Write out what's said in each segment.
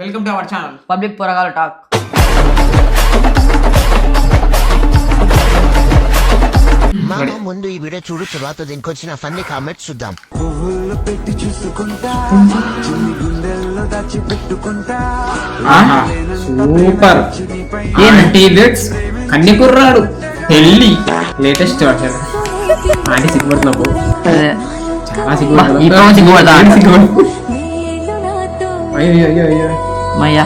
Welcome to our channel public పొరగాల talk. మామ ముందు ఈ వీడియో చూడు, తర్వాత దీనికి వచ్చిన ఫన్నీ కామెంట్స్ చూద్దాం. సూపర్. ఏంటి బిట్స్ కన్ని కుర్రాడు పెళ్ళి లేటెస్ట్ వర్షన్ ఆంటీ సిగ్గుపడుతున్నావు. చాలా సిగ్గుపడతా. అయ్యో మయ్యా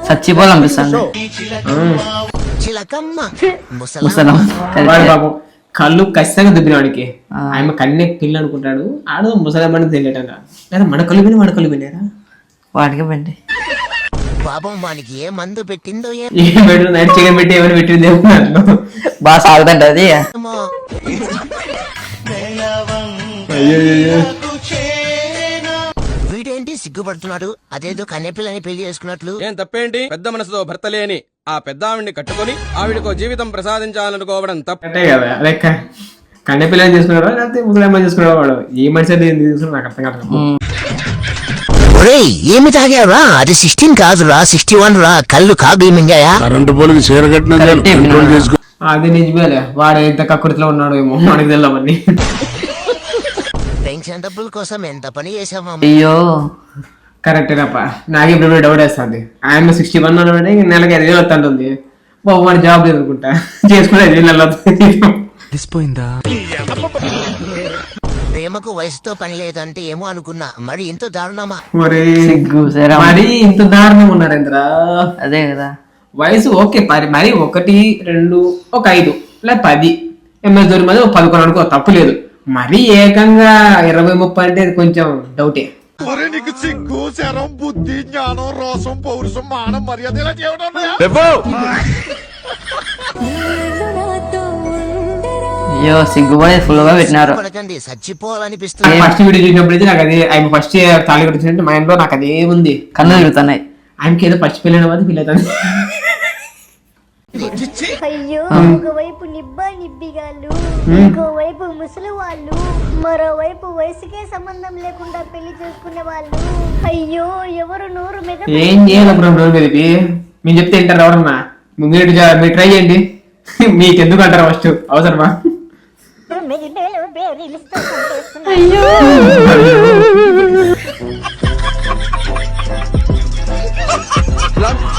చచ్చిపోవాలనిపిస్తాను. చిలకమ్మ ముసలం వాడు బాబు కళ్ళు ఖచ్చితంగా దుబ్బినవాడికి ఆయన కన్నే పిల్లి అనుకుంటాడు. ఆడు ముసలమ్మని తెలియటంగా లేదా మన కళ్ళు పిల్లి మన కళ్ళు పిల్లేరా వాడికి పండి పాపం వానికి ఏ మందు పెట్టిందో ఏం పెట్టు నైట్ చికెన్ పెట్టి ఏమైనా పెట్టింది బాగా సాగుతుంట అది. ఏమో. వీడేంటి సిగ్గుపడుతున్నాడు, అదేదో కన్నెపిల్లని పెళ్లి చేసుకున్నట్లు. ఏం తప్పేంటి? పెద్ద మనసుతో భర్త లేని ఆ పెద్ద ఆవిడ్ని కట్టుకొని ఆవిడకో జీవితం ప్రసాదించాలనుకోవడం తప్ప. అంటే కదా అదే కన్నె పిల్లని చేసుకున్నాడు లేకపోతే ముసలమ్మని చేసుకున్నాడు. వాడు ఏ మనిషి తీసుకున్నాడు నాకు అర్థం కాదు. ఒరేయ్ ఏమి తాగారా? అది 16 కాదురా, 61 రా. కళ్ళు కాగు మింగాయా? కరెంటు పోలికి చీర కట్టిన అది నిజమేలే. వాడు ఎంత కక్కుర్తిలో ఉన్నాడు ఏమో మనకి తెల్లవన్నీ. పెన్షన్ డబ్బుల కోసం ఎంత పని చేసామా. అయ్యో కరెక్టేనప్ప. నాకు ఇప్పుడు డౌట్ వేస్తుంది. ఆయన 61 అంటే నెలకి 5,000 వస్తుంటుంది. బాబు వాడి జాబ్ లేదు అనుకుంటా, చేసుకునే 5,000 ప్రేమకు వయసుతో పని లేదంటే ఏమో అనుకున్నా, మరి ఇంత దారుణమా? సిగ్గు సరే మరి ఇంత దారుణంగా ఉన్నారేంద్రా. అదే కదా వయసు ఓకే మరి 1, 2, 5 లేదా 10 ఎంఎస్ దూరం మీద 11 అనుకో తప్పు లేదు. మరి ఏకంగా 20, 30 అంటే కొంచెం డౌటే. నీకు సిగ్గు శరం బుద్ధి జ్ఞానం రోసం పౌరుషం మానం మర్యాద అయ్యో సిగ్గుపడి ఫుల్ గా పెట్టినారు. పడకండి, చచ్చిపోవాలనిపిస్తుంది. ఫస్ట్ వీడియో చూసినప్పుడు నాకు అదే ఆయన ఫస్ట్ తాళి కట్టించినట్టు మైండ్ లో నాకు అదే ఉంది. కన్ను తిరుగుతున్నాయి. ఆయనకి ఏదో ఫస్ట్ పెళ్ళిన వాళ్ళు ఫీల్ అవుతుంది. అయ్యో ఒకవైపు నిబ్బిగాళ్ళు, ఇంకోవైపు ముసలి వాళ్ళు, మరోవైపు వయసుకే సంబంధం లేకుండా పెళ్లి చేసుకునే వాళ్ళు. అయ్యో ఎవరు నోరు మీద ఏం చేయాలి బ్రహ్మ కలిపి మీరు చెప్తే వింటారు ఎవరన్నా. మీరు ట్రై చేయండి. మీకు ఎందుకు అంటారు ఫస్ట్ అవసరమా?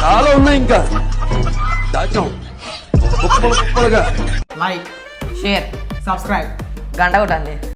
చాలా ఉన్నాయి ఇంకా దాచాం. లైక్ షేర్ సబ్స్క్రైబ్ గంట కొట్టండి.